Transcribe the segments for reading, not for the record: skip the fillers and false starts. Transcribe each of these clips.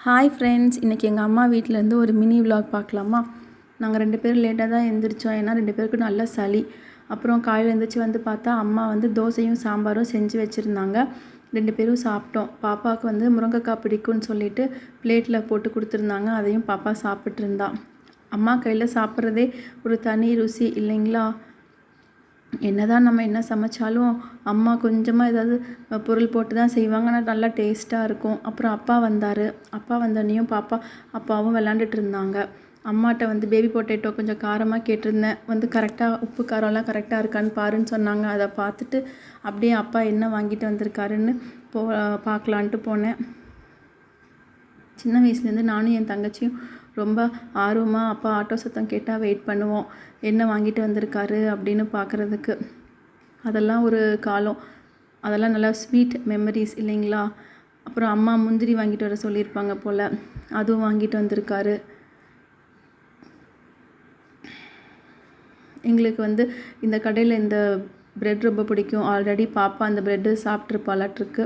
Hi friends, இன்றைக்கி எங்கள் அம்மா வீட்டிலேருந்து ஒரு மினி விலாக் பார்க்கலாமா? நாங்கள் 2 பேரும் லேட்டாக தான் எழுந்திரிச்சோம். ஏன்னா 2 பேருக்கும் நல்ல சளி. அப்புறம் காலையில் எழுந்திரிச்சு வந்து பார்த்தா அம்மா வந்து தோசையும் சாம்பாரும் செஞ்சு வச்சுருந்தாங்க. 2 பேரும் சாப்பிட்டோம். பாப்பாவுக்கு வந்து முருங்கைக்காய் பிடிக்கும்னு சொல்லிட்டு பிளேட்டில் போட்டு கொடுத்துருந்தாங்க. அதையும் பாப்பா சாப்பிட்ருந்தா. அம்மா கையில் சாப்பிட்றதே ஒரு தனி ருசி இல்லைங்களா? என்னதான் நம்ம என்ன சமைச்சாலும் அம்மா கொஞ்சமாக ஏதாவது பொருள் போட்டு தான் செய்வாங்க. ஆனால் நல்லா டேஸ்ட்டாக இருக்கும். அப்புறம் அப்பா வந்தார். அப்பா வந்தோடனையும் அப்பாவும் விளாண்டுட்டு இருந்தாங்க. அம்மாட்ட வந்து பேபி பொட்டேட்டோ கொஞ்சம் காரமாக கேட்டிருந்தேன். வந்து கரெக்டாக உப்பு காரம்லாம் கரெக்டாக இருக்கான்னு பாருன்னு சொன்னாங்க. அதை பார்த்துட்டு அப்படியே அப்பா என்ன வாங்கிட்டு வந்திருக்காருன்னு பார்க்கலான்ட்டு போனேன். சின்ன வயசுலேருந்து நானும் என் தங்கச்சியும் ரொம்ப ஆர்வமாக அப்பா ஆட்டோ சத்தம் கேட்டால் வெயிட் பண்ணுவோம். என்ன வாங்கிட்டு வந்திருக்காரு அப்படின்னு பார்க்குறதுக்கு. அதெல்லாம் ஒரு காலம். அதெல்லாம் நல்லா ஸ்வீட் மெமரிஸ் இல்லைங்களா? அப்புறம் அம்மா முந்திரி வாங்கிட்டு வர சொல்லியிருப்பாங்க போல், அதுவும் வாங்கிட்டு வந்திருக்காரு. எங்களுக்கு வந்து இந்த கடையில் இந்த ப்ரெட் ரொம்ப பிடிக்கும். ஆல்ரெடி பாப்பா அந்த ப்ரெட்டு சாப்பிட்ருப்பாளாட்ருக்கு.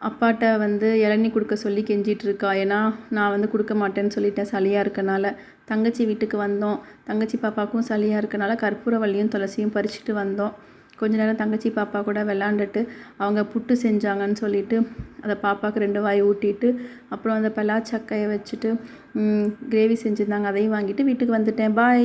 அப்பாட்ட வந்து இளநீ கொடுக்க சொல்லி கெஞ்சிகிட்ருக்கா. ஏன்னா நான் வந்து கொடுக்க மாட்டேன்னு சொல்லிட்டேன் சளியாக இருக்கனால. தங்கச்சி வீட்டுக்கு வந்தோம். தங்கச்சி பாப்பாவுக்கும் சளியாக இருக்கனால கற்பூரவள்ளியும் துளசியும் பறிச்சுட்டு வந்தோம். கொஞ்ச நேரம் தங்கச்சி பாப்பா கூட விளாண்டுட்டு அவங்க புட்டு செஞ்சாங்கன்னு சொல்லிவிட்டு அதை பாப்பாவுக்கு 2 வாய் ஊட்டிட்டு அப்புறம் அந்த பலாச்சக்கையை வச்சுட்டு கிரேவி செஞ்சுருந்தாங்க. அதையும் வாங்கிட்டு வீட்டுக்கு வந்துட்டேன். பாய்.